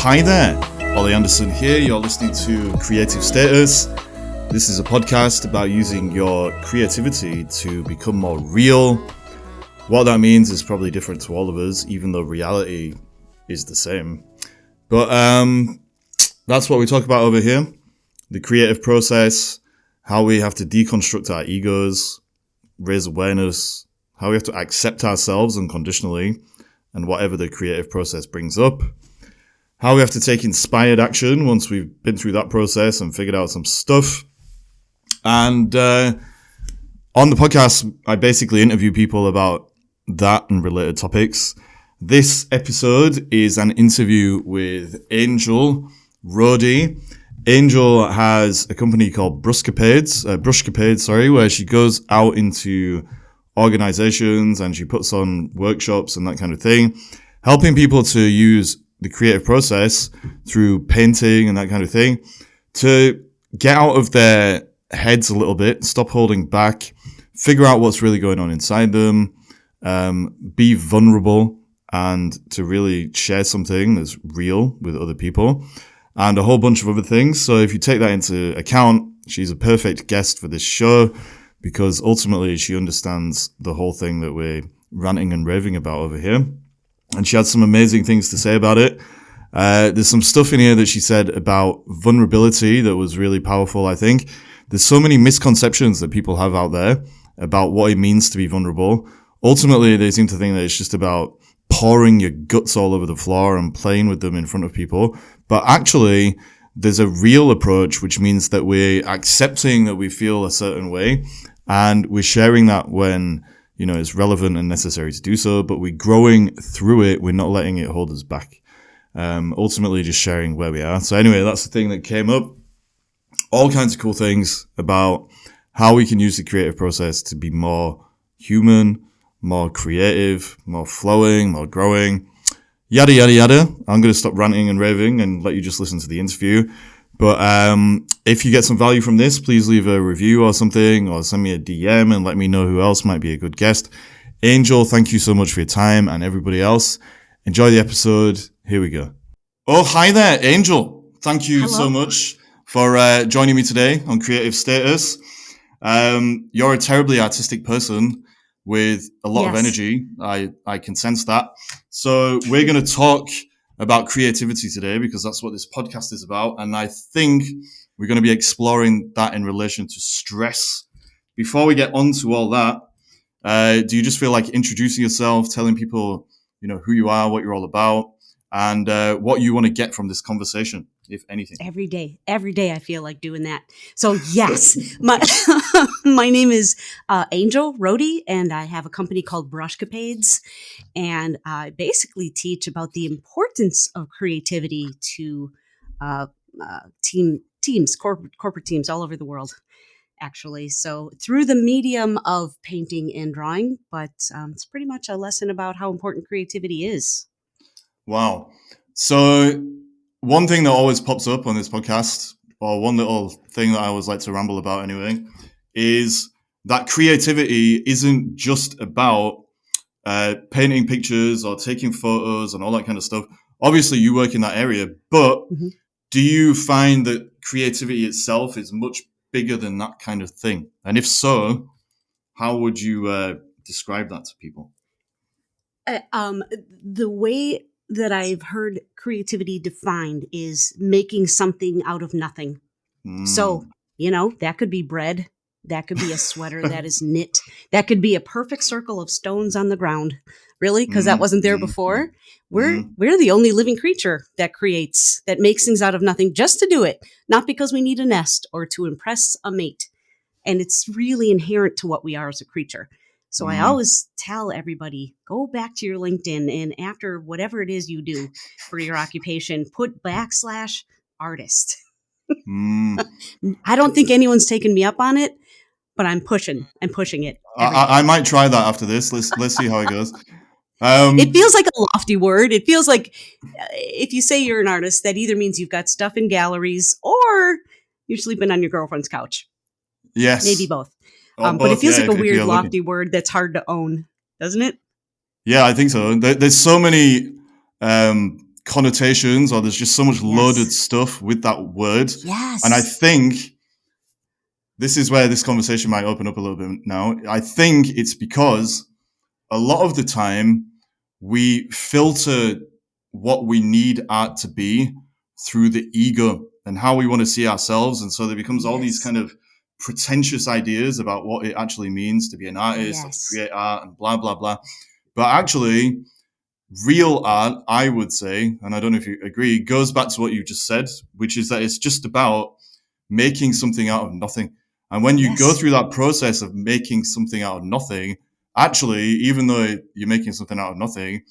hi there. Ollie Anderson here. You're listening to Creative Status. This is a podcast about using your creativity to become more real. What that means is probably different to all of us, even though reality is the same. But that's what we talk about over here. The creative process, how we have to deconstruct our egos, raise awareness, how we have to accept ourselves unconditionally, and whatever the creative process brings up. How we have to take inspired action once we've been through that process and figured out some stuff. And on the podcast, I basically interview people about that and related topics. This episode is an interview with Anjl Rodee. Anjl has a company called BrushCapades, where she goes out into organizations and she puts on workshops and that kind of thing, helping people to use the creative process through painting and that kind of thing to get out of their heads a little bit, stop holding back, figure out what's really going on inside them, be vulnerable, and to really share something that's real with other people, and a whole bunch of other things. So if you take that into account, she's a perfect guest for this show because ultimately she understands the whole thing that we're ranting and raving about over here. And she had some amazing things to say about it. There's some stuff in here that she said about vulnerability that was really powerful, I think. There's so many misconceptions that people have out there about what it means to be vulnerable. Ultimately, they seem to think that it's just about pouring your guts all over the floor and playing with them in front of people. But actually, there's a real approach, which means that we're accepting that we feel a certain way and we're sharing that when it's relevant and necessary to do so, but we're growing through it. We're not letting it hold us back. Ultimately, just sharing where we are. So anyway, that's the thing that came up. All kinds of cool things about how we can use the creative process to be more human, more creative, more flowing, more growing, yada, yada, yada. I'm going to stop ranting and raving and let you just listen to the interview. But if you get some value from this, please leave a review or something, or send me a DM and let me know who else might be a good guest. Anjl, thank you so much for your time, and everybody else. Enjoy the episode. Here we go. Oh, hi there, Anjl. Thank you so much for joining me today on Creative Status. You're a terribly artistic person with a lot of energy. I can sense that. So we're going to talk about creativity today because that's what this podcast is about. And I think we're going to be exploring that in relation to stress. Before we get on to all that, do you just feel like introducing yourself, telling people, who you are, what you're all about, and what you want to get from this conversation, if anything? Every day I feel like doing that. So yes, my name is Anjl Rodee, and I have a company called BrushCapades, and I basically teach about the importance of creativity to teams, corporate teams all over the world, actually. So through the medium of painting and drawing, but it's pretty much a lesson about how important creativity is. Wow. So one thing that always pops up on this podcast, or one little thing that I always like to ramble about anyway, is that creativity isn't just about painting pictures or taking photos and all that kind of stuff. Obviously, you work in that area, but do you find that creativity itself is much bigger than that kind of thing? And if so, how would you describe that to people? The way that I've heard creativity defined is making something out of nothing. So, that could be bread. That could be a sweater that is knit. That could be a perfect circle of stones on the ground. Really? Because that wasn't there before. We're the only living creature that makes things out of nothing just to do it. Not because we need a nest or to impress a mate. And it's really inherent to what we are as a creature. So I always tell everybody, go back to your LinkedIn and after whatever it is you do for your occupation, put /artist. I don't think anyone's taken me up on it, but I'm pushing it. I might try that after this. Let's see how it goes. It feels like a lofty word. It feels like if you say you're an artist, that either means you've got stuff in galleries or you're sleeping on your girlfriend's couch. Yes. Maybe both. But it feels like a weird, lofty word that's hard to own, doesn't it? Yeah, I think so. There's so many connotations, or there's just so much loaded stuff with that word. Yes. And I think this is where this conversation might open up a little bit now. I think it's because a lot of the time we filter what we need art to be through the ego and how we want to see ourselves. And so there becomes all these kind of pretentious ideas about what it actually means to be an artist, or to create art, and blah, blah, blah. But actually, real art, I would say, and I don't know if you agree, goes back to what you just said, which is that it's just about making something out of nothing. And when you go through that process of making something out of nothing, actually, even though you're making something out of nothing,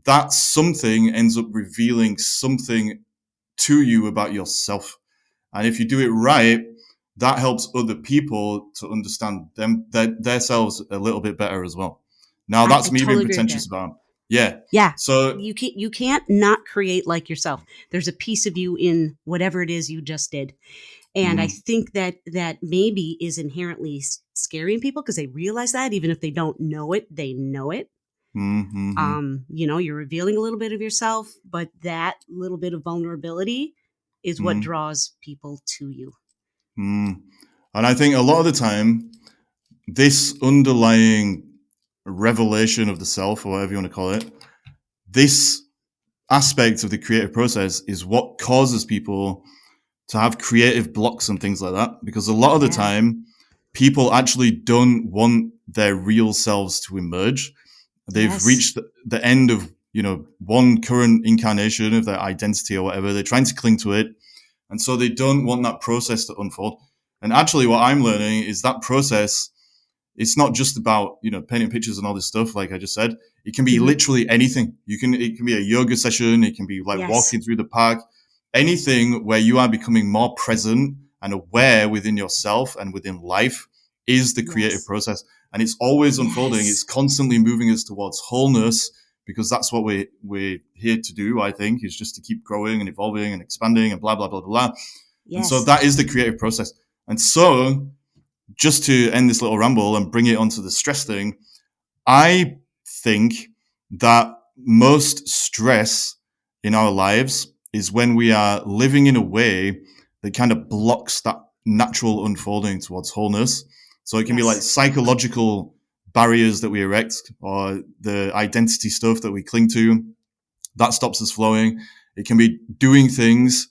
that something ends up revealing something to you about yourself. And if you do it right, that helps other people to understand themselves a little bit better as well. Now, that's me being pretentious about it. Yeah. So you can't not create like yourself. There's a piece of you in whatever it is you just did. And I think that maybe is inherently scary in people because they realize that even if they don't know it, they know it. You're revealing a little bit of yourself, but that little bit of vulnerability is what draws people to you. And I think a lot of the time, this underlying revelation of the self, or whatever you want to call it, this aspect of the creative process is what causes people to have creative blocks and things like that. Because a lot of the time, people actually don't want their real selves to emerge. They've reached the end of, one current incarnation of their identity or whatever. They're trying to cling to it. And so they don't want that process to unfold. And actually what I'm learning is that process, it's not just about, painting pictures and all this stuff, like I just said. It can be literally anything. It can be a yoga session. It can be like walking through the park. Anything where you are becoming more present and aware within yourself and within life is the creative process. And it's always unfolding. It's constantly moving us towards wholeness, because that's what we're here to do, I think, is just to keep growing and evolving and expanding and blah, blah, blah, blah. And so that is the creative process. And so just to end this little ramble and bring it onto the stress thing, I think that most stress in our lives is when we are living in a way that kind of blocks that natural unfolding towards wholeness. So it can be like psychological barriers that we erect, or the identity stuff that we cling to that stops us flowing. It can be doing things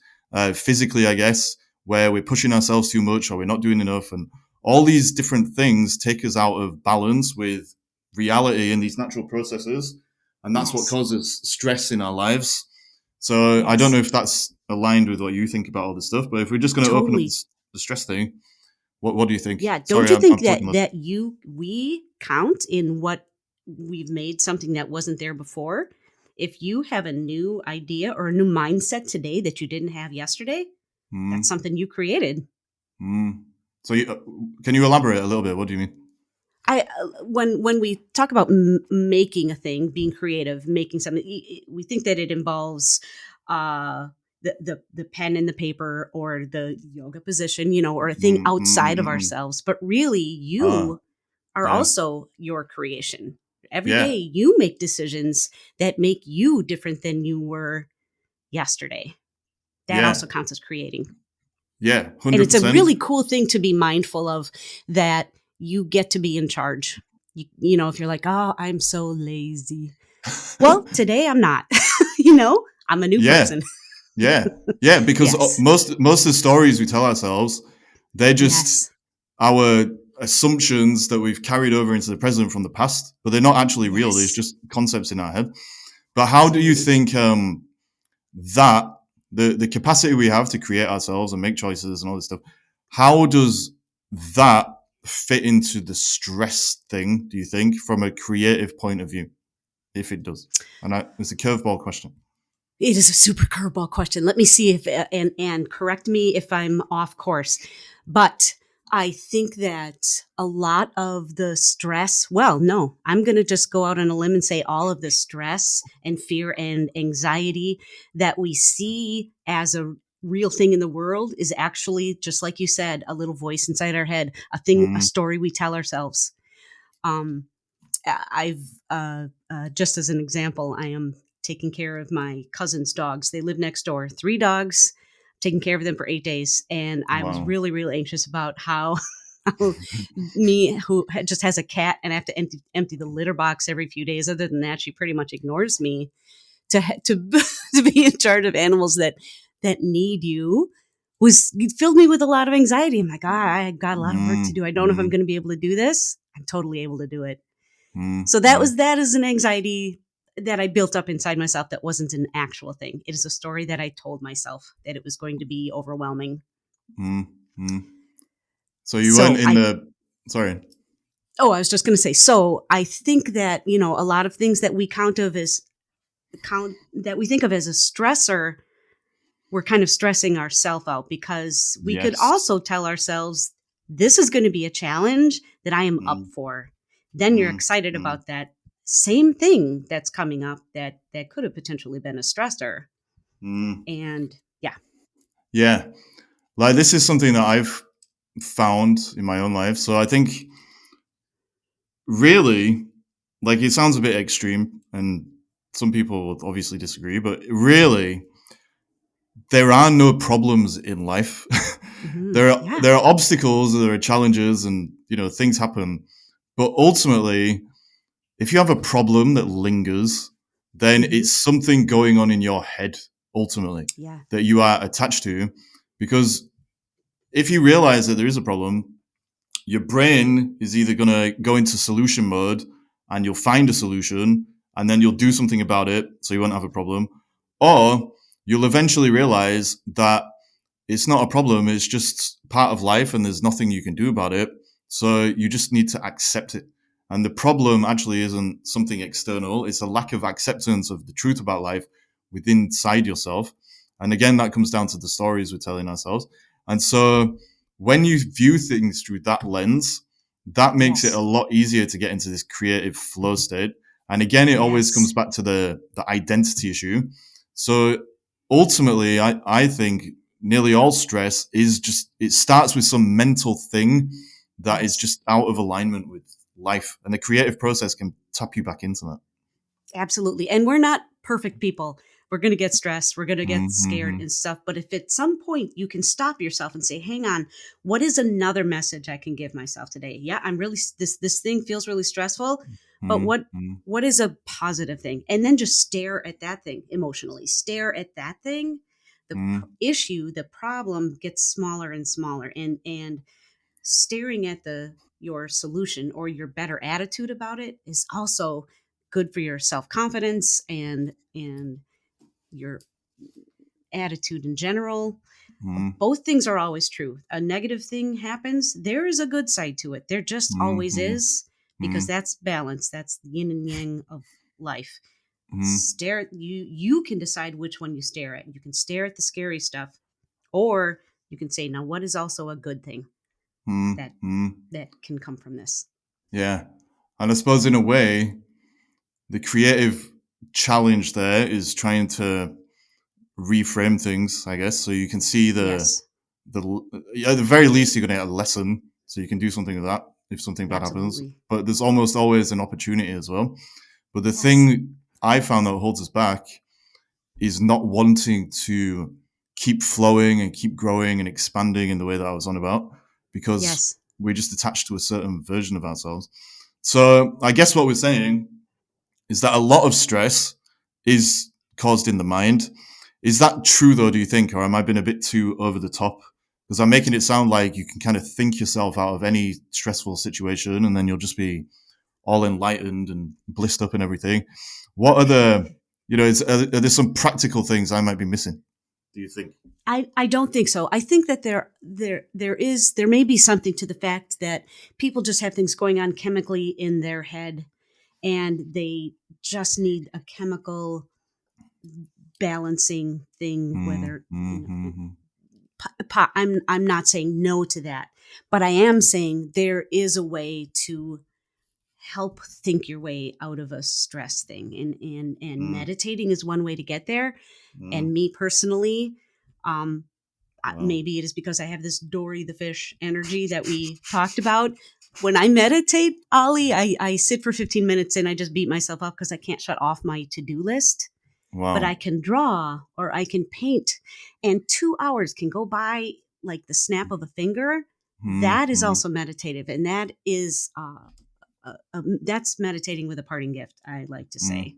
physically, I guess, where we're pushing ourselves too much or we're not doing enough. And all these different things take us out of balance with reality and these natural processes. And that's what causes stress in our lives. So I don't know if that's aligned with what you think about all this stuff, but if we're just going to open up the stress thing, what do you think? Yeah. Don't you think that we count in what we've made something that wasn't there before? If you have a new idea or a new mindset today that you didn't have yesterday, that's something you created. So can you elaborate a little bit? What do you mean? When we talk about making a thing, being creative, making something, we think that it involves the pen and the paper or the yoga position, or a thing outside of ourselves. But really, you are also your creation. Every day you make decisions that make you different than you were yesterday. That also counts as creating. Yeah, 100%. And it's a really cool thing to be mindful of, that you get to be in charge. You know, if you're like, oh, I'm so lazy. Well, today I'm not. I'm a new person. Yeah, because most of the stories we tell ourselves, they're just our assumptions that we've carried over into the present from the past, but they're not actually real. It's just concepts in our head. But how do you think that the capacity we have to create ourselves and make choices and all this stuff, how does that fit into the stress thing, do you think, from a creative point of view, if it does? And it's a curveball question. It is a super curveball question. Let me see if, and correct me if I'm off course, but I think that a lot of the stress, I'm going to just go out on a limb and say all of the stress and fear and anxiety that we see as a real thing in the world is actually, just like you said, a little voice inside our head, a story we tell ourselves. I've just as an example, I am taking care of my cousin's dogs. They live next door, 3 dogs, taking care of them for 8 days. And I was Wow. really, really anxious about how me, who just has a cat, and I have to empty the litter box every few days. Other than that, she pretty much ignores me to to be in charge of animals that need you. It filled me with a lot of anxiety. I'm like, I got a lot of work to do. I don't know if I'm going to be able to do this. I'm totally able to do it. So that is an anxiety that I built up inside myself that wasn't an actual thing. It is a story that I told myself that it was going to be overwhelming. So you weren't in the... Sorry. Oh, I was just going to say, so I think that, a lot of things that we think of as a stressor, we're kind of stressing ourselves out, because we could also tell ourselves, this is going to be a challenge that I am up for. Then you're excited about that same thing that's coming up that could have potentially been a stressor. And yeah. Yeah. Like, this is something that I've found in my own life. So I think, really, like, it sounds a bit extreme, and some people will obviously disagree, but really, there are no problems in life. There are obstacles, there are challenges, and things happen. But ultimately, if you have a problem that lingers, then it's something going on in your head, ultimately, that you are attached to. Because if you realize that there is a problem, your brain is either going to go into solution mode, and you'll find a solution, and then you'll do something about it so you won't have a problem. Or you'll eventually realize that it's not a problem, it's just part of life and there's nothing you can do about it. So you just need to accept it. And the problem actually isn't something external, it's a lack of acceptance of the truth about life within inside yourself. And again, that comes down to the stories we're telling ourselves. And so when you view things through that lens, that makes it a lot easier to get into this creative flow state. And again, it always comes back to the identity issue. So ultimately, I think nearly all stress is just, it starts with some mental thing that is just out of alignment with life. And the creative process can tap you back into that. Absolutely. And we're not perfect people. We're going to get stressed. We're going to get scared and stuff. But if at some point you can stop yourself and say, hang on, what is another message I can give myself today? Yeah, I'm really, this thing feels really stressful, but what is a positive thing? And then just stare at that thing emotionally, stare at that thing. The issue, the problem gets smaller and smaller, and staring at your solution or your better attitude about it is also good for your self-confidence and your attitude in general. Both things are always true. A negative thing happens, there is a good side to it. There just always is, because that's balance. That's the yin and yang of life. You can decide which one you stare at. You can stare at the scary stuff, or you can say, now what is also a good thing that can come from this? Yeah. And I suppose in a way, the creative challenge there is trying to reframe things, I guess. So you can see at the very least, you're going to get a lesson. So you can do something with that if something bad happens. But there's almost always an opportunity as well. But the thing I found that holds us back is not wanting to keep flowing and keep growing and expanding in the way that I was on about, because we're just attached to a certain version of ourselves. So I guess what we're saying is that a lot of stress is caused in the mind. Is that true though, do you think? Or am I being a bit too over the top? Because I'm making it sound like you can kind of think yourself out of any stressful situation and then you'll just be all enlightened and blissed up and everything. What are the, are there some practical things I might be missing, do you think? I don't think so. I think that there may be something to the fact that people just have things going on chemically in their head, and they just need a chemical balancing thing. Whether I'm not saying no to that, but I am saying there is a way to help think your way out of a stress thing, and meditating is one way to get there. And me personally, maybe it is because I have this Dory the fish energy that we talked about. When I meditate, Ollie, I sit for 15 minutes and I just beat myself up because I can't shut off my to-do list. but Wow. I can draw or I can paint, and 2 hours can go by like the snap of a finger. That is also meditative, and that is that's meditating with a parting gift, I like to say.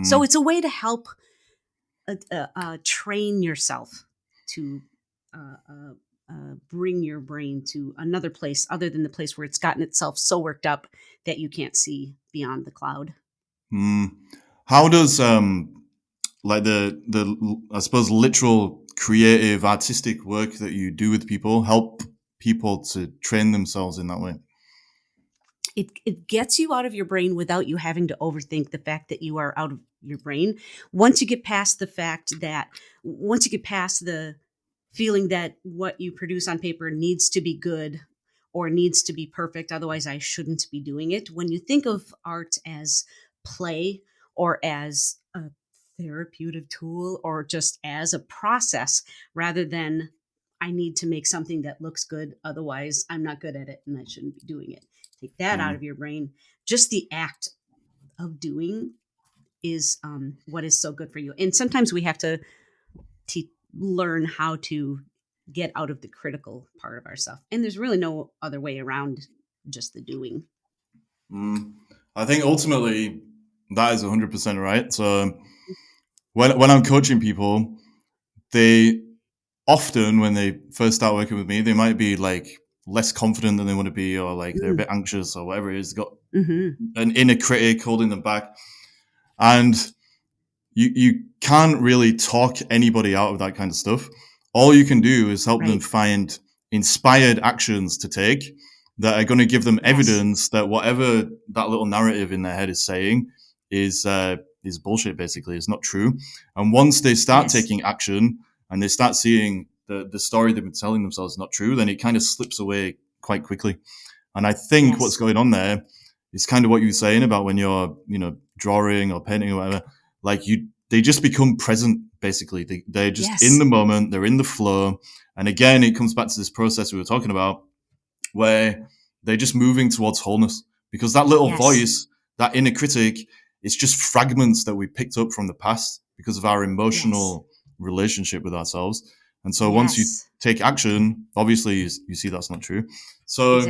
So it's a way to help train yourself to bring your brain to another place other than the place where it's gotten itself so worked up that you can't see beyond the cloud. How does like the I suppose literal creative artistic work that you do with people help people to train themselves in that way? It gets you out of your brain without you having to overthink the fact that you are out of your brain. Once you get past the feeling that what you produce on paper needs to be good or needs to be perfect, otherwise I shouldn't be doing it. When you think of art as play or as a therapeutic tool or just as a process rather than I need to make something that looks good, otherwise I'm not good at it and I shouldn't be doing it. Take that out of your brain. Just the act of doing is what is so good for you. And sometimes we have to learn how to get out of the critical part of ourselves. And there's really no other way around just the doing. I think ultimately that is 100% right. So when I'm coaching people, they often, when they first start working with me, they might be like less confident than they want to be, or like they're a bit anxious or whatever it is. They've got an inner critic holding them back. And you can't really talk anybody out of that kind of stuff. All you can do is help them find inspired actions to take that are going to give them evidence that whatever that little narrative in their head is saying is bullshit, basically. It's not true. And once they start taking action and they start seeing the story they've been telling themselves is not true, then it kind of slips away quite quickly. And I think what's going on there is kind of what you were saying about when you're, drawing or painting or whatever, like they just become present, basically. They're just in the moment, they're in the flow. And again, it comes back to this process we were talking about where they're just moving towards wholeness, because that little voice, that inner critic, it's just fragments that we picked up from the past because of our emotional relationship with ourselves. And so once you take action, obviously you see that's not true. So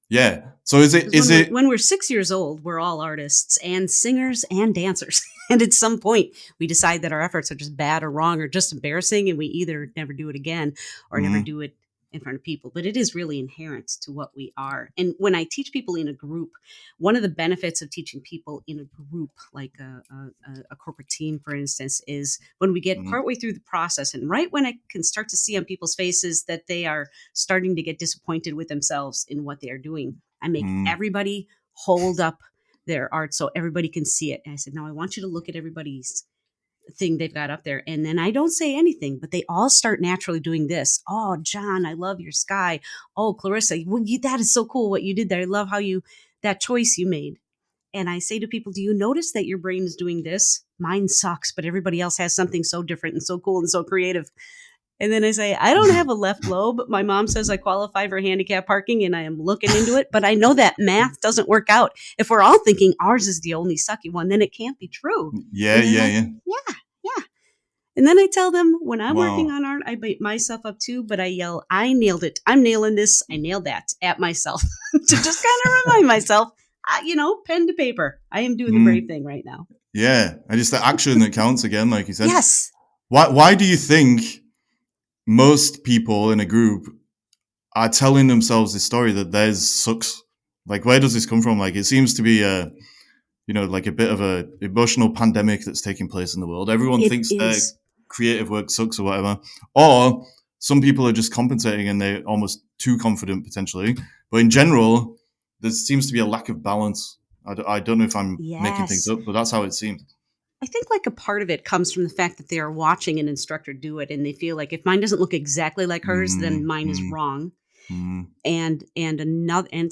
yeah. So is it when we're 6 years old, we're all artists and singers and dancers. And at some point we decide that our efforts are just bad or wrong or just embarrassing. And we either never do it again or never do it in front of people, but it is really inherent to what we are. And when I teach people in a group, one of the benefits of teaching people in a group, like a corporate team, for instance, is when we get partway through the process and right when I can start to see on people's faces that they are starting to get disappointed with themselves in what they are doing, I make everybody hold up their art so everybody can see it. And I said, now I want you to look at everybody's thing they've got up there. And then I don't say anything, but they all start naturally doing this. Oh, John, I love your sky. Oh, Clarissa, that is so cool what you did there. I love how that choice you made. And I say to people, do you notice that your brain is doing this? Mine sucks, but everybody else has something so different and so cool and so creative. And then I say, I don't have a left lobe. My mom says I qualify for handicap parking and I am looking into it, but I know that math doesn't work out. If we're all thinking ours is the only sucky one, then it can't be true. Yeah. And then I tell them when I'm working on art, I beat myself up too, but I yell, I nailed it. I'm nailing this. I nailed that at myself to just kind of remind myself, pen to paper. I am doing the brave thing right now. Yeah. And it's the action that counts again, like you said. Yes. Why do you think most people in a group are telling themselves this story that theirs sucks? Like, where does this come from? Like, it seems to be like a bit of a emotional pandemic that's taking place in the world. Everyone thinks their creative work sucks or whatever. Or some people are just compensating and they're almost too confident potentially. But in general, there seems to be a lack of balance. I don't know if I'm making things up, but that's how it seems. I think like a part of it comes from the fact that they are watching an instructor do it and they feel like if mine doesn't look exactly like hers, then mine is wrong. And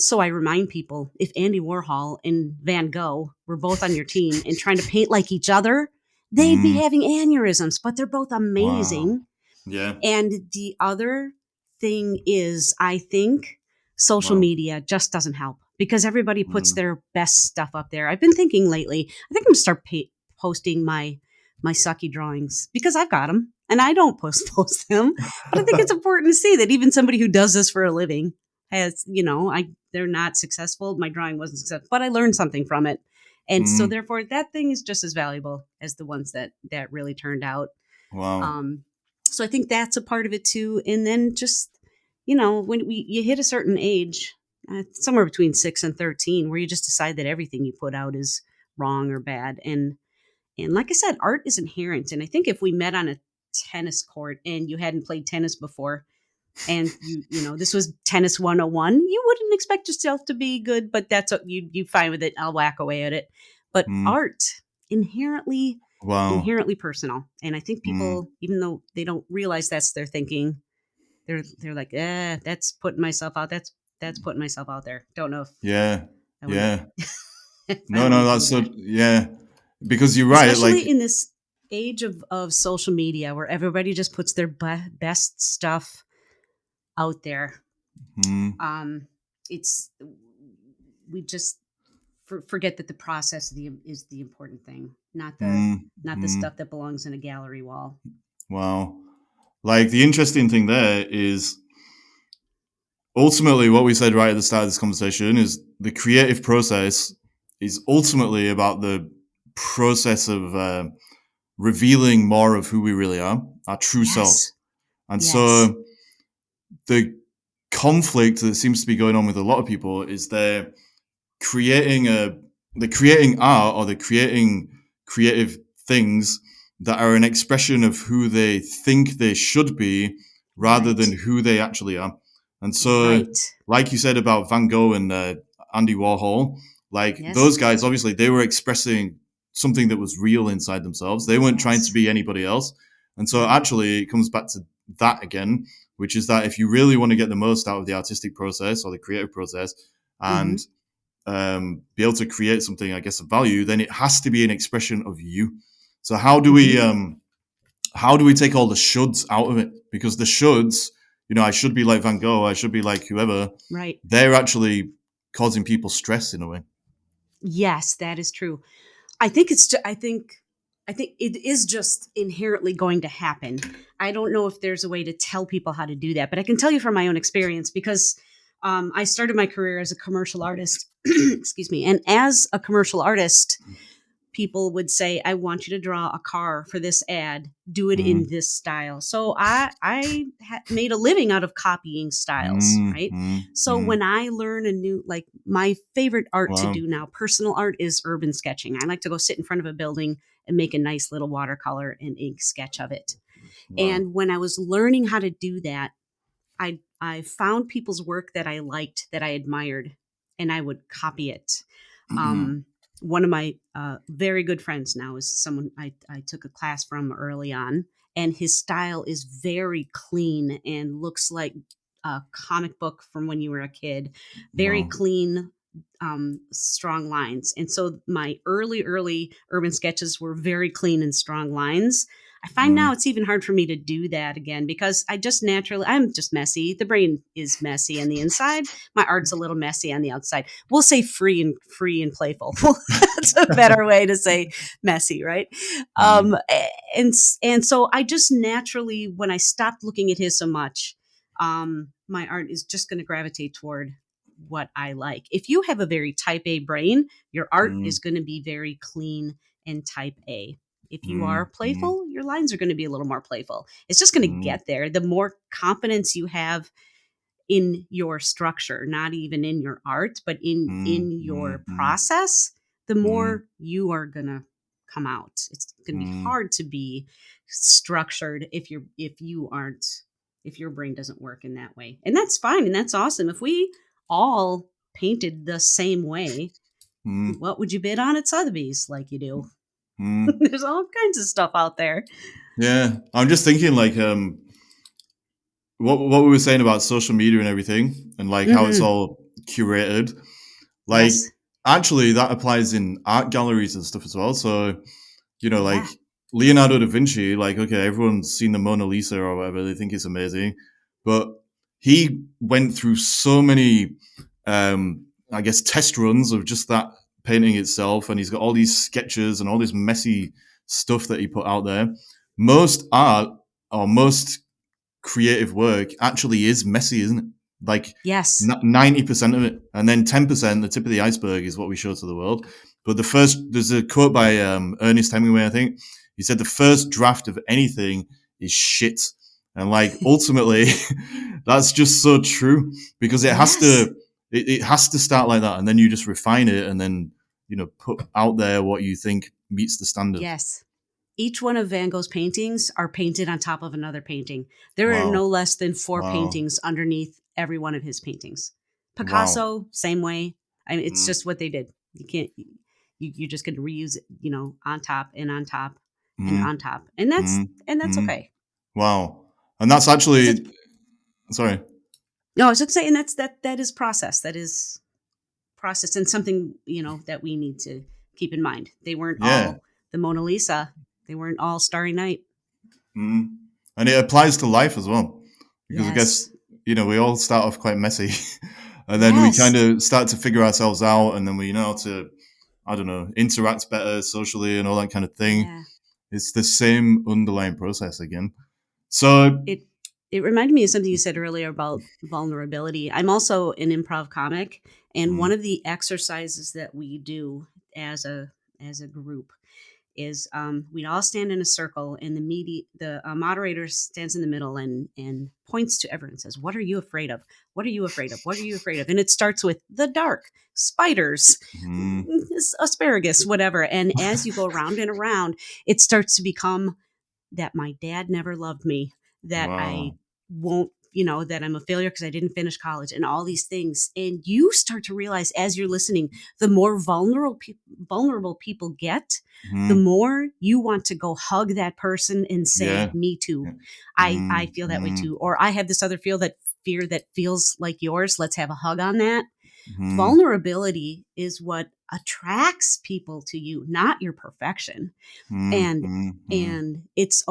so I remind people, if Andy Warhol and Van Gogh were both on your team and trying to paint like each other, they'd be having aneurysms, but they're both amazing. Wow. Yeah. And the other thing is, I think social media just doesn't help because everybody puts their best stuff up there. I've been thinking lately, I think I'm going to start posting my my sucky drawings because I've got them and I don't post them. But I think it's important to see that even somebody who does this for a living has, they're not successful. My drawing wasn't successful, but I learned something from it. And so therefore that thing is just as valuable as the ones that really turned out. Wow. So I think that's a part of it too. And then just, when you hit a certain age, somewhere between 6 and 13, where you just decide that everything you put out is wrong or bad. And like I said, art is inherent. And I think if we met on a tennis court and you hadn't played tennis before, and this was tennis 101, you wouldn't expect yourself to be good, but that's what you fine with it. I'll whack away at it. But art inherently personal. And I think people, even though they don't realize that's their thinking, they're like, that's putting myself out. That's putting myself out there. Don't know if No, that's so because you're right. Especially like in this age of social media where everybody just puts their best stuff out there. It's we just forget that the process is the important thing, not the stuff that belongs in a gallery wall. Wow. Like the interesting thing there is ultimately what we said right at the start of this conversation is the creative process is ultimately about the process of revealing more of who we really are, our true self. And so the conflict that seems to be going on with a lot of people is they're creating art or they're creating creative things that are an expression of who they think they should be rather than who they actually are. And so, like you said about Van Gogh and Andy Warhol, those guys, obviously, they were expressing something that was real inside themselves. They weren't trying to be anybody else. And so actually it comes back to that again, which is that if you really want to get the most out of the artistic process or the creative process and be able to create something, I guess, of value, then it has to be an expression of you. So how do we take all the shoulds out of it? Because the shoulds, I should be like Van Gogh, I should be like whoever. Right. They're actually causing people stress in a way. Yes, that is true. I think it is just inherently going to happen. I don't know if there's a way to tell people how to do that, but I can tell you from my own experience because I started my career as a commercial artist. Excuse me. And as a commercial artist, people would say, I want you to draw a car for this ad. Do it in this style. So I made a living out of copying styles, right? So when I learn a new, like my favorite art to do now, personal art, is urban sketching. I like to go sit in front of a building and make a nice little watercolor and ink sketch of it. And when I was learning how to do that, I found people's work that I liked, that I admired, and I would copy it. One of my very good friends now is someone I took a class from early on, and his style is very clean and looks like a comic book from when you were a kid. Very clean, strong lines. And so my early urban sketches were very clean and strong lines. I find now it's even hard for me to do that again because I'm just messy. The brain is messy on the inside. My art's a little messy on the outside. We'll say free and playful. That's a better way to say messy, right? And so I just naturally, when I stopped looking at his so much, my art is just going to gravitate toward what I like. If you have a very type A brain, your art is going to be very clean and type A. If you are playful, your lines are going to be a little more playful. It's just going to get there. The more confidence you have in your structure, not even in your art, but in your process, the more you are going to come out. It's going to be hard to be structured if your brain doesn't work in that way. And that's fine. And that's awesome. If we all painted the same way, what would you bid on at Sotheby's like you do? There's all kinds of stuff out there. Yeah, I'm just thinking like what we were saying about social media and everything, and like how it's all curated. Like actually, that applies in art galleries and stuff as well. So like Leonardo da Vinci, like okay, everyone's seen the Mona Lisa or whatever, they think it's amazing, but he went through so many, I guess, test runs of just that painting itself, and he's got all these sketches and all this messy stuff that he put out there. Most art or most creative work actually is messy, isn't it? Like Yes. 90% of it, and then 10%, the tip of the iceberg, is what we show to the world. But there's a quote by Ernest Hemingway, I think. He said the first draft of anything is shit, and like ultimately, that's just so true, because it has to. It has to start like that, and then you just refine it, and then put out there what you think meets the standard. Yes. Each one of Van Gogh's paintings are painted on top of another painting. There are Wow. no less than 4 Wow. paintings underneath every one of his paintings. Picasso, Wow. same way. I mean, it's just what they did. You can't. You're just going to reuse it, on top and on top and on top, and that's okay. Wow. And that's actually. Sorry. No, I was just saying that is process. That is process, and something that we need to keep in mind. They weren't all the Mona Lisa. They weren't all Starry Night. And it applies to life as well, because I guess we all start off quite messy, and then we kind of start to figure ourselves out, and then we know how to, I don't know, interact better socially and all that kind of thing. Yeah. It's the same underlying process again. So it reminded me of something you said earlier about vulnerability. I'm also an improv comic, and one of the exercises that we do as a group is we'd all stand in a circle, and the moderator stands in the middle and points to everyone and says, "What are you afraid of? What are you afraid of? What are you afraid of?" And it starts with the dark, spiders, asparagus, whatever. And as you go around and around, it starts to become that my dad never loved me, that I won't, that I'm a failure because I didn't finish college, and all these things. And you start to realize as you're listening, the more vulnerable people get, the more you want to go hug that person and say, "Me too. I feel that way too." Or I have this other fear that feels like yours. Let's have a hug on that. Vulnerability is what attracts people to you, not your perfection. And it's,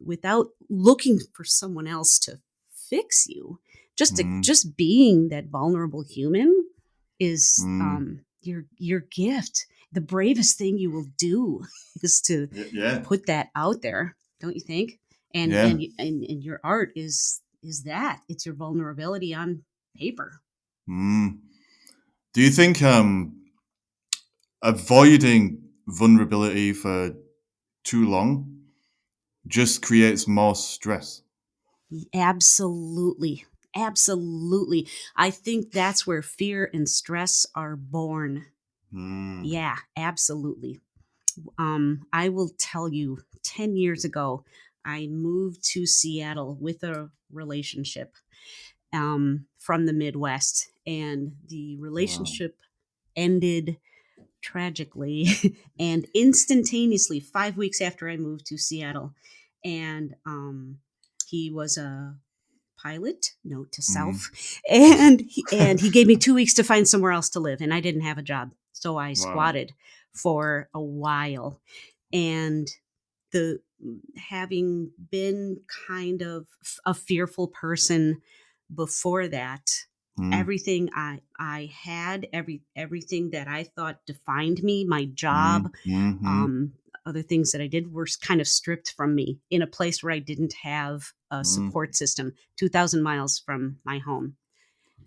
without looking for someone else to fix you, just being that vulnerable human is your gift. The bravest thing you will do is to put that out there, don't you think? And your art is that. It's your vulnerability on paper. Do you think avoiding vulnerability for too long just creates more stress? Absolutely. I think that's where fear and stress are born. Yeah, absolutely. I will tell you, 10 years ago, I moved to Seattle with a relationship from the Midwest, and the relationship ended tragically and instantaneously 5 weeks after I moved to Seattle. And he was a pilot, note to self, and he gave me 2 weeks to find somewhere else to live, and I didn't have a job, so I squatted for a while. And having been kind of a fearful person before that, everything I had, everything that I thought defined me, my job, other things that I did, were kind of stripped from me in a place where I didn't have a support system, 2,000 miles from my home.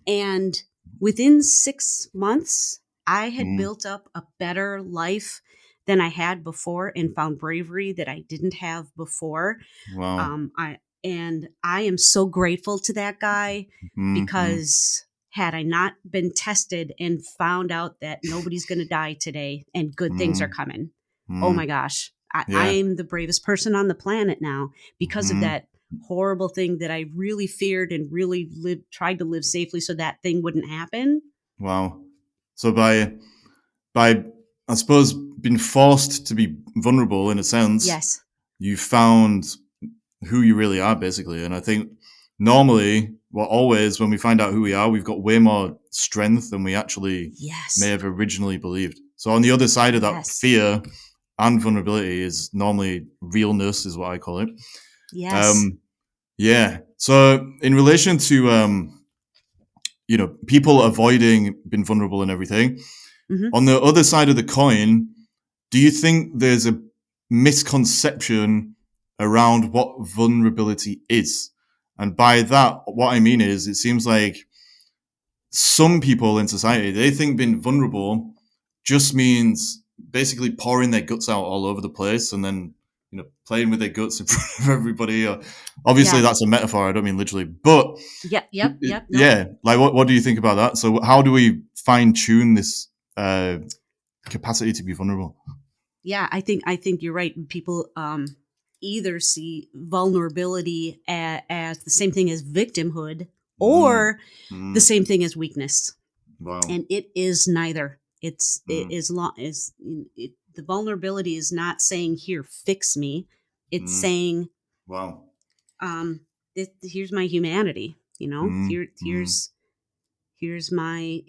And within 6 months, I had built up a better life than I had before, and found bravery that I didn't have before. I am so grateful to that guy, because had I not been tested and found out that nobody's going to die today and good things are coming, oh my gosh, I'm the bravest person on the planet now because of that horrible thing that I really feared and really tried to live safely so that thing wouldn't happen. Wow. So by I suppose being forced to be vulnerable in a sense, you found who you really are, basically. And I think normally, always when we find out who we are, we've got way more strength than we actually may have originally believed. So on the other side of that fear and vulnerability is normally realness, is what I call it. So in relation to people avoiding being vulnerable and everything, on the other side of the coin, do you think there's a misconception around what vulnerability is. And by that, what I mean is, it seems like some people in society, they think being vulnerable just means basically pouring their guts out all over the place and then, playing with their guts in front of everybody. Obviously, Yeah. that's a metaphor. I don't mean literally, but Yep. No. yeah. Like, what do you think about that? So, how do we fine tune this capacity to be vulnerable? Yeah, I think you're right. People either see vulnerability as the same thing as victimhood or the same thing as weakness. Wow. And it is neither. It is the vulnerability is not saying, here, fix me. It's saying, wow, here's my humanity. Here's my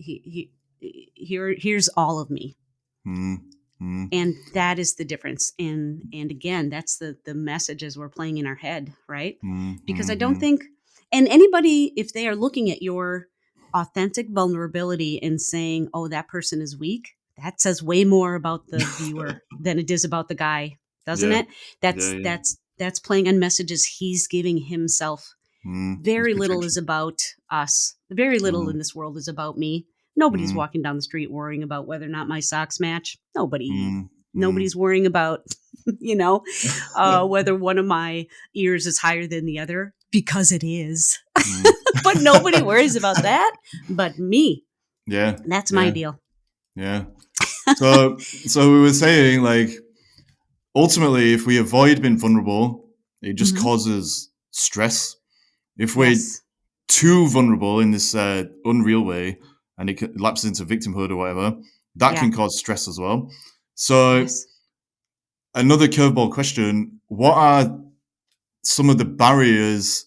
here's all of me. And that is the difference. And again, that's the messages we're playing in our head, right? Because I don't think, and anybody, if they are looking at your authentic vulnerability and saying, oh, that person is weak, that says way more about the viewer than it does about the guy, doesn't it? That's playing on messages he's giving himself. Very little is about us. Very little in this world is about me. Nobody's walking down the street worrying about whether or not my socks match. Nobody's worrying about, whether one of my ears is higher than the other, because it is. But nobody worries about that but me. Yeah. That's my deal. Yeah. So we were saying, like, ultimately, if we avoid being vulnerable, it just causes stress. If we're too vulnerable in this unreal way, and it lapses into victimhood or whatever, that can cause stress as well. So another curveball question: what are some of the barriers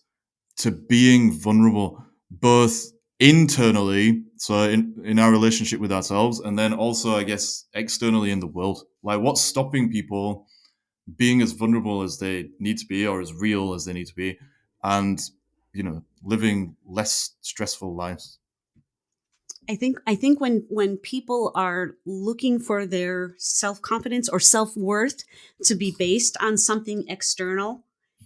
to being vulnerable, both internally, so in our relationship with ourselves, and then also, I guess, externally in the world? Like, what's stopping people being as vulnerable as they need to be, or as real as they need to be, and living less stressful lives? I think when people are looking for their self-confidence or self-worth to be based on something external,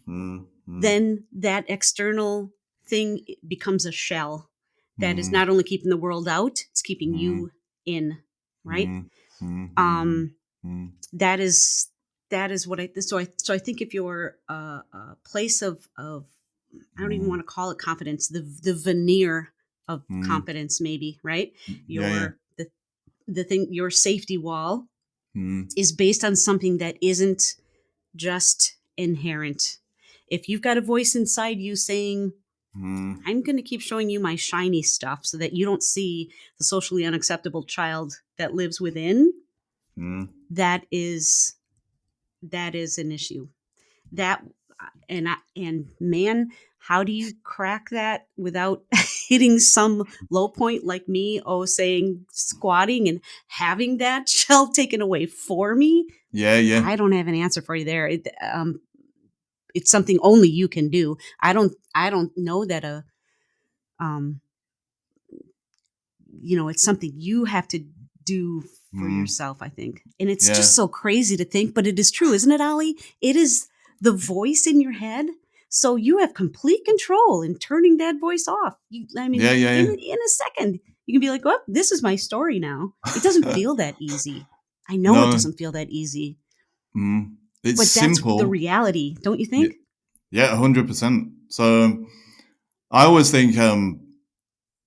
then that external thing becomes a shell that is not only keeping the world out, it's keeping you in, right? That is what I think if you're a place of I don't even want to call it confidence, the veneer of confidence, maybe, right? The thing, your safety wall is based on something that isn't just inherent. If you've got a voice inside you saying, I'm going to keep showing you my shiny stuff so that you don't see the socially unacceptable child that lives within, that is an issue. And man, how do you crack that without hitting some low point like me, saying squatting and having that shell taken away for me? Yeah. I don't have an answer for you there. It's something only you can do. I don't know that it's something you have to do for yourself, I think. And it's just so crazy to think, but it is true, isn't it, Ollie? It is the voice in your head. So you have complete control in turning that voice off. In a second, you can be like, well, this is my story now. It doesn't feel that easy. I know it doesn't feel that easy. It's but simple. That's the reality, don't you think? Yeah, 100%. So I always think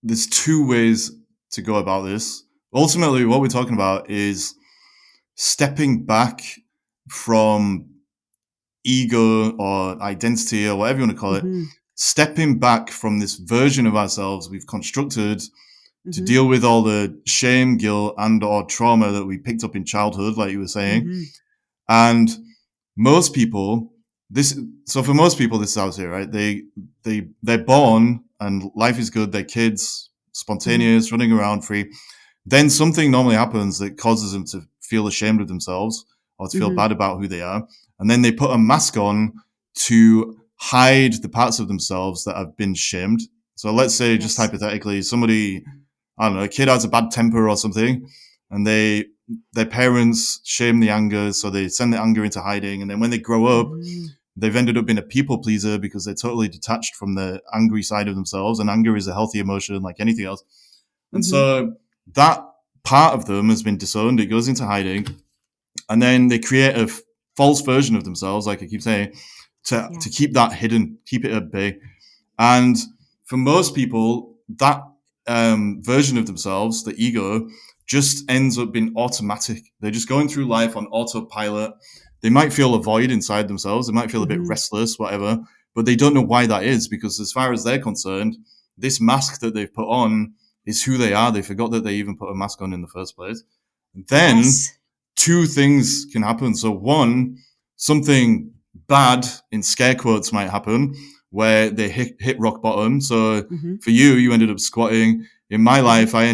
there's two ways to go about this. Ultimately, what we're talking about is stepping back from ego or identity or whatever you want to call it, stepping back from this version of ourselves we've constructed to deal with all the shame, guilt, and or trauma that we picked up in childhood, like you were saying. And most people, this is out here, right? They're born and life is good. They're kids, spontaneous, running around free. Then something normally happens that causes them to feel ashamed of themselves or to feel bad about who they are. And then they put a mask on to hide the parts of themselves that have been shamed. So let's say, just hypothetically, somebody, I don't know, a kid has a bad temper or something, and their parents shame the anger, so they send the anger into hiding. And then when they grow up, they've ended up being a people pleaser because they're totally detached from the angry side of themselves. And anger is a healthy emotion like anything else. And so that part of them has been disowned. It goes into hiding. And then they create a false version of themselves, like I keep saying, to keep that hidden, keep it at bay. And for most people, that version of themselves, the ego, just ends up being automatic. They're just going through life on autopilot. They might feel a void inside themselves. They might feel a bit restless, whatever, but they don't know why that is, because as far as they're concerned, this mask that they've put on is who they are. They forgot that they even put a mask on in the first place. Then two things can happen. So one, something bad in scare quotes might happen where they hit rock bottom. So for you ended up squatting. In my life, I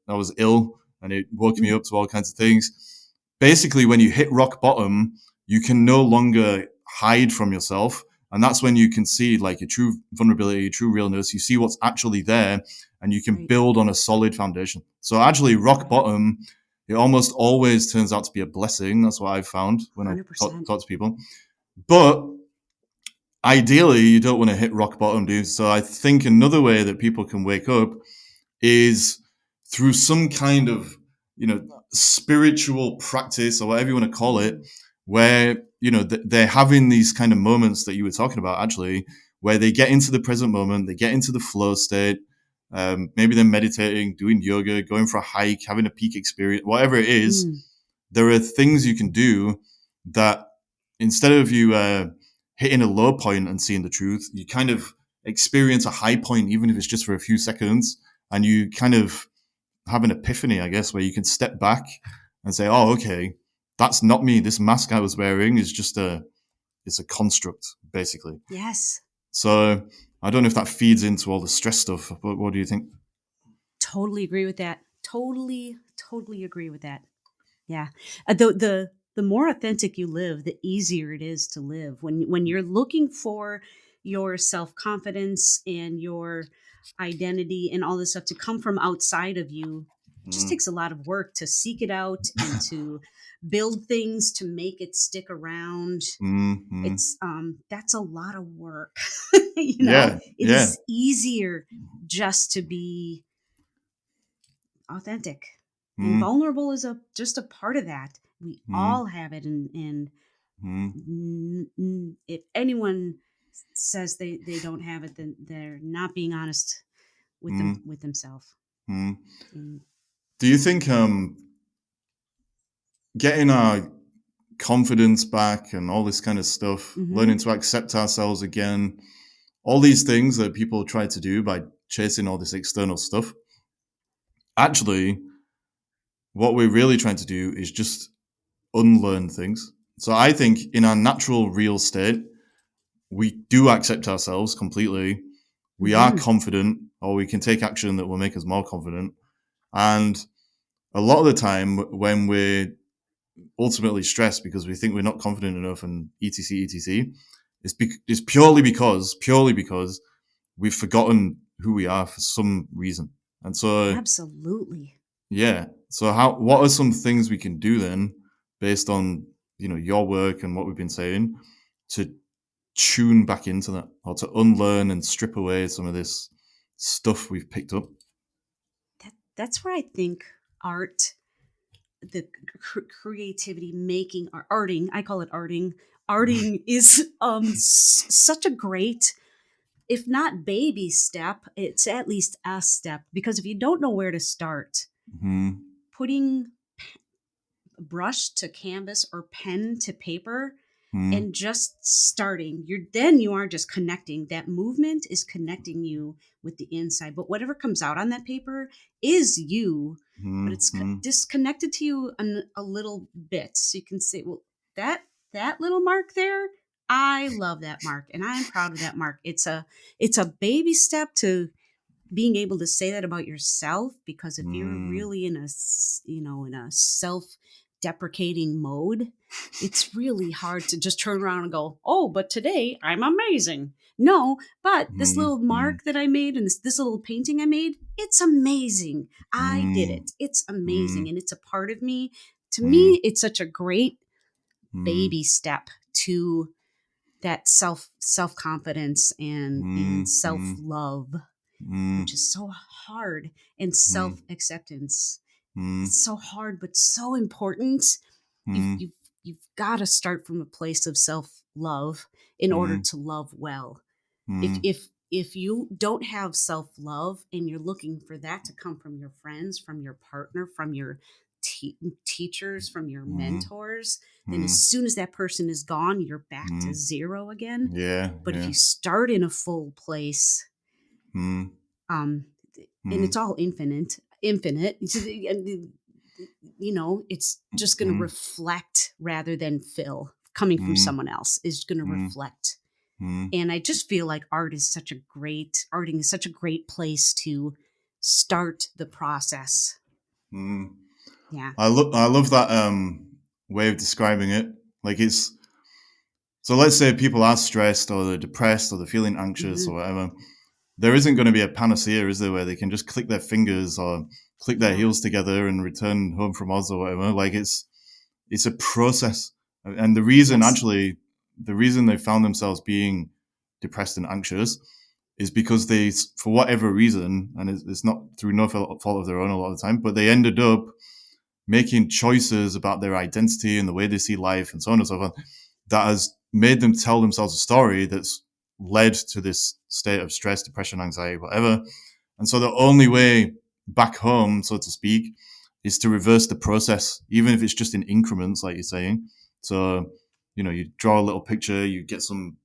was ill and it woke me up to all kinds of things. Basically, when you hit rock bottom, you can no longer hide from yourself. And that's when you can see like your true vulnerability, your true realness. You see what's actually there and you can build on a solid foundation. So actually rock bottom, it almost always turns out to be a blessing. That's what I've found when 100%. I talk to people. But ideally, you don't want to hit rock bottom, dude. So I think another way that people can wake up is through some kind of, spiritual practice or whatever you want to call it, where, they're having these kind of moments that you were talking about, actually, where they get into the present moment, they get into the flow state. Maybe they're meditating, doing yoga, going for a hike, having a peak experience, whatever it is. There are things you can do that instead of you hitting a low point and seeing the truth, you kind of experience a high point, even if it's just for a few seconds, and you kind of have an epiphany, I guess, where you can step back and say, oh, okay, that's not me. This mask I was wearing is just it's a construct, basically. Yes. So I don't know if that feeds into all the stress stuff, but what do you think? Totally agree with that. Totally agree with that. Yeah. The more authentic you live, the easier it is to live. When you're looking for your self-confidence and your identity and all this stuff to come from outside of you, it just takes a lot of work to seek it out and to build things to make it stick around. It's that's a lot of work. It is easier just to be authentic. And vulnerable is just a part of that. We all have it, and if anyone says they don't have it, then they're not being honest with themselves. Do you think getting our confidence back and all this kind of stuff, learning to accept ourselves again, all these things that people try to do by chasing all this external stuff, actually, what we're really trying to do is just unlearn things. So I think in our natural, real state, we do accept ourselves completely. We are confident, or we can take action that will make us more confident. And a lot of the time when we're ultimately stressed because we think we're not confident enough and etc, it's purely because we've forgotten who we are for some reason. And so absolutely. Yeah. So what are some things we can do then based on, your work and what we've been saying to tune back into that, or to unlearn and strip away some of this stuff we've picked up? That's where I think art, the creativity, making, or arting, I call it arting. Arting is such a great, if not baby step, it's at least a step. Because if you don't know where to start, putting brush to canvas or pen to paper and just starting, you are just connecting. That movement is connecting you with the inside, but whatever comes out on that paper is you, but it's disconnected to you a little bit. So you can say, well, that little mark there, I love that mark and I'm proud of that mark. It's a baby step to being able to say that about yourself, because if you're really in a self-deprecating mode, it's really hard to just turn around and go, oh, but today I'm amazing. No, but this little mark that I made and this little painting I made, it's amazing. I did it. It's amazing. And it's a part of me. To me, it's such a great baby step to that self-confidence and self-love, which is so hard, and self-acceptance. It's so hard, but so important. You've got to start from a place of self-love in order to love well. If you don't have self-love and you're looking for that to come from your friends, from your partner, from your teachers, from your mentors, then as soon as that person is gone, you're back to zero again. But if you start in a full place, and it's all infinite, you know, it's just going to reflect rather than fill. Coming from someone else is going to reflect. And I just feel like arting is such a great place to start the process. Yeah. I love that way of describing it. Like, it's, so let's say people are stressed or they're depressed or they're feeling anxious or whatever. There isn't going to be a panacea, is there, where they can just click their fingers or click their heels together and return home from Oz or whatever. Like, it's a process. And the reason, actually, the reason they found themselves being depressed and anxious is because they, for whatever reason, and it's not through no fault of their own a lot of the time, but they ended up making choices about their identity and the way they see life and so on and so forth that has made them tell themselves a story that's led to this state of stress, depression, anxiety, whatever. And so the only way back home, so to speak, is to reverse the process, even if it's just in increments, like you're saying. So, you know, you draw a little picture, you get some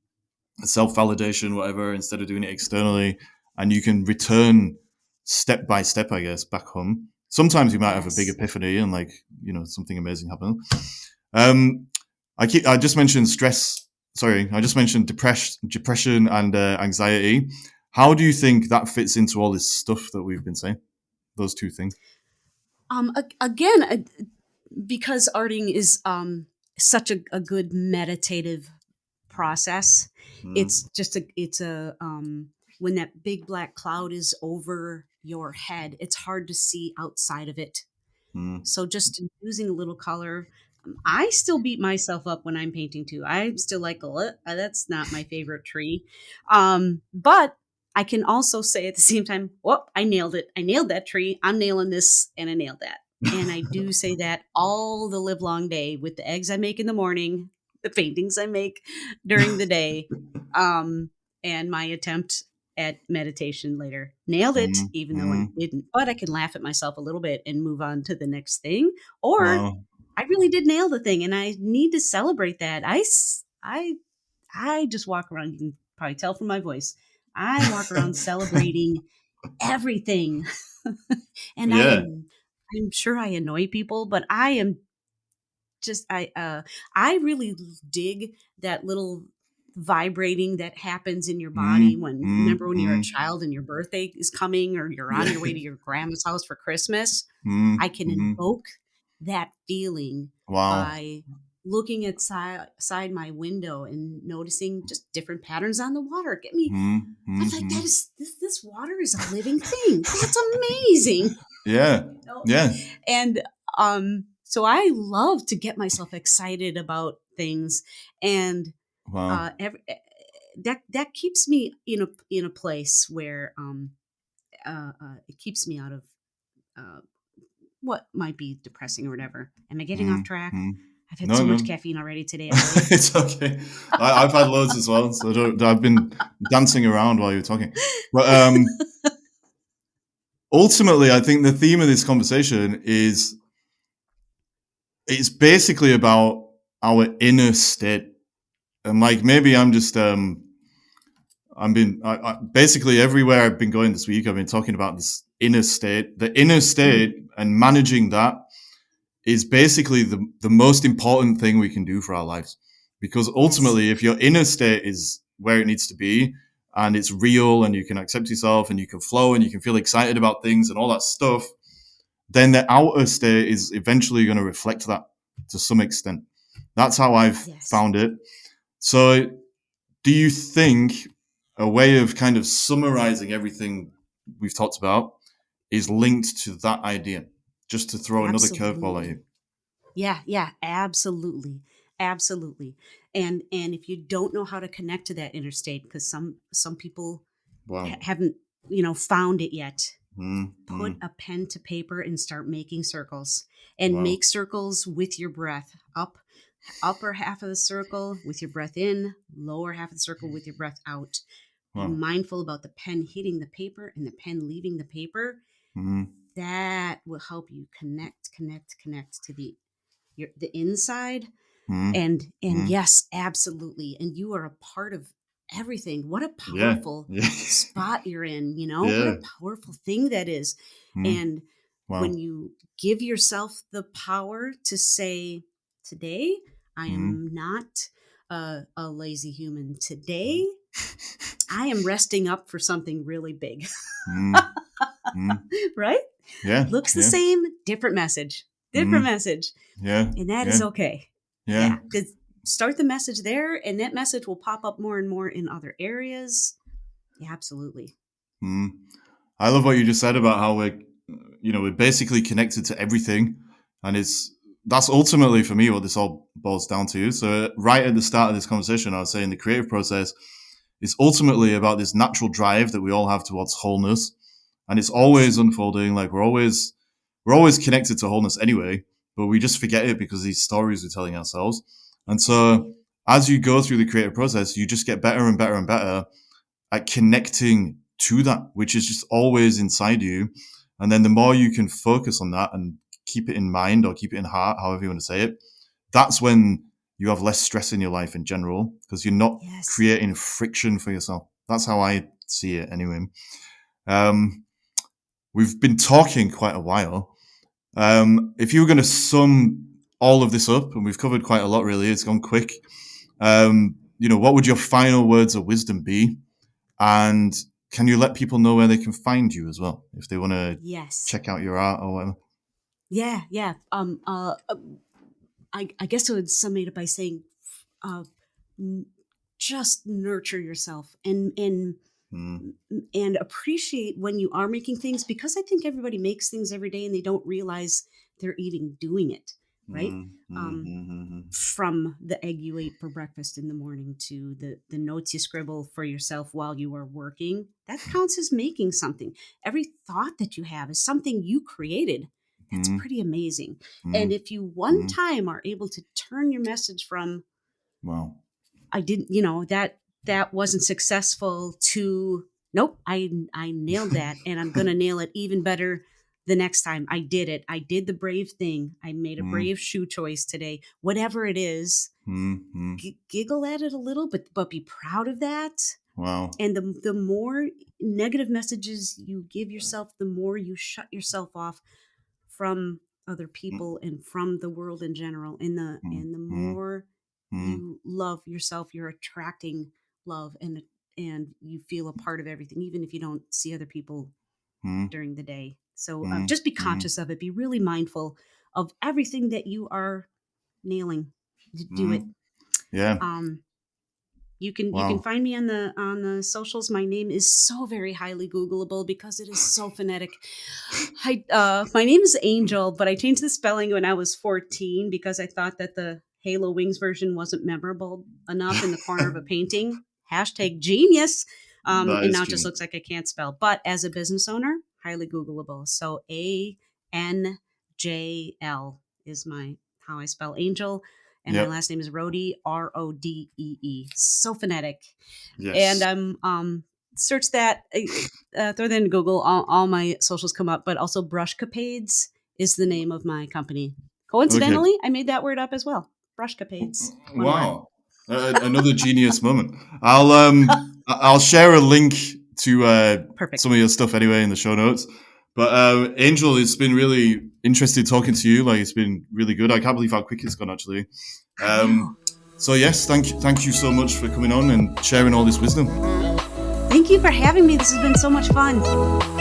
self-validation, whatever, instead of doing it externally, and you can return step by step, I guess, back home. Sometimes you might have a big epiphany and, like, you know, something amazing happen. I just mentioned depression and anxiety. How do you think that fits into all this stuff that we've been saying? Those two things. Again, because arting is such a good meditative process. It's when that big black cloud is over your head, it's hard to see outside of it. So just using a little color. I still beat myself up when I'm painting too. I'm still like, that's not my favorite tree. But I can also say at the same time, I nailed it. I nailed that tree. I'm nailing this, and I nailed that. And I do say that all the live long day with the eggs I make in the morning, the paintings I make during the day, and my attempt at meditation later. Nailed it, even though I didn't. But I can laugh at myself a little bit and move on to the next thing. Or I really did nail the thing, and I need to celebrate that. I just walk around. You can probably tell from my voice. I walk around celebrating everything, and I'm sure I annoy people, but I am just I really dig that little vibrating that happens in your body remember when you're a child and your birthday is coming, or you're on your way to your grandma's house for Christmas. I can invoke that feeling by looking outside my window and noticing just different patterns on the water. Get me. I'm like, this water is a living thing. That's amazing. Yeah. Yeah. And so I love to get myself excited about things, and that keeps me in a place where it keeps me out of what might be depressing or whatever. Am I getting off track? I've had so much caffeine already today. It's okay. I've had loads as well, so I've been dancing around while you were talking. But ultimately, I think the theme of this conversation is it's basically about our inner state. And like, maybe I'm just basically everywhere I've been going this week, I've been talking about this inner state. The inner state and managing that is basically the most important thing we can do for our lives. Because ultimately, if your inner state is where it needs to be, and it's real, and you can accept yourself, and you can flow, and you can feel excited about things and all that stuff, then the outer state is eventually going to reflect that to some extent. That's how I've found it. So do you think, a way of kind of summarizing everything we've talked about is linked to that idea, just to throw another curveball at you. Yeah, absolutely. Absolutely. And if you don't know how to connect to that inner state, because some people Wow. haven't, found it yet, Mm, put mm, a pen to paper and start making circles, and wow. make circles with your breath. Upper half of the circle with your breath in, lower half of the circle with your breath out. Be Wow. mindful about the pen hitting the paper and the pen leaving the paper. Mm, That will help you connect to the inside. mm, And mm. yes, absolutely. And you are a part of everything. What a Yeah. powerful Yeah. spot you're in, what Yeah. a powerful thing that is. Mm, And wow. when you give yourself the power to say, today, I Mm, am not a lazy human. Today, I am resting up for something really big, mm, mm. right? Yeah. Looks the Yeah. same, different message, different Mm, message. yeah. And that is Yeah. okay. Yeah. Yeah, because start the message there, and that message will pop up more and more in other areas. Yeah, absolutely. Mm. I love what you just said about how we're basically connected to everything, and that's ultimately for me what this all boils down to. So right at the start of this conversation, I was saying the creative process is ultimately about this natural drive that we all have towards wholeness, and it's always unfolding. Like we're always connected to wholeness anyway, but we just forget it because of these stories we're telling ourselves. And Exactly. so as you go through the creative process, you just get better and better and better at connecting to that, which is just always inside you. And then the more you can focus on that and keep it in mind or keep it in heart, however you want to say it, that's when you have less stress in your life in general because you're not Yes. creating friction for yourself. That's how I see it anyway. Um, we've been talking quite a while. If you were going to sum all of this up, and we've covered quite a lot really, it's gone quick. What would your final words of wisdom be? And can you let people know where they can find you as well if they want to Yes. check out your art or whatever? Yeah. I guess I would sum it up by saying, uh, just nurture yourself Mm, and appreciate when you are making things, because I think everybody makes things every day and they don't realize they're even doing it, right? mm, mm, Um, mm, from the egg you ate for breakfast in the morning to the notes you scribble for yourself while you are working, that counts as making something. Every thought that you have is something you created. That's mm, pretty amazing. And mm, if you one mm. time are able to turn your message from, Wow. I didn't, that wasn't successful, to, nope, I nailed that, and I'm going to nail it even better the next time. I did it. I did the brave thing. I made a Mm, brave shoe choice today. Whatever it is, mm, mm. giggle at it a little, but be proud of that. Wow. And the more negative messages you give yourself, the more you shut yourself off from other Mm, people and from the world in general. mm, And the mm, more mm, you love yourself, you're attracting love, and you feel a part of everything, even if you don't see other people mm, during the day. So mm, just be mm, conscious of it. Be really mindful of everything that you are nailing. Do it. mm. Yeah. Um, you can Wow. find me on the socials. My name is so very highly Googleable because it is so phonetic. My name is Angel, but I changed the spelling when I was 14 because I thought that the Halo Wings version wasn't memorable enough in the corner of a painting. Hashtag genius. That And is now it just genius. looks like I can't spell. But as a business owner, highly Googleable. So ANJL is my how I spell Angel, and my Yep. last name is Rodee, Rodee. So phonetic. And Yes. I'm search that, throw that in Google. All my socials come up, but also BrushCapades is the name of my company. Okay. Coincidentally, I made that word up as well. BrushCapades, one word. Wow. Another genius moment. I'll share a link to Perfect. some of your stuff anyway in the show notes. But Angel, it's been really interesting talking to you. Like it's been really good. I can't believe how quick it's gone actually. I know. So yes, thank you so much for coming on and sharing all this wisdom. Thank you for having me. This has been so much fun.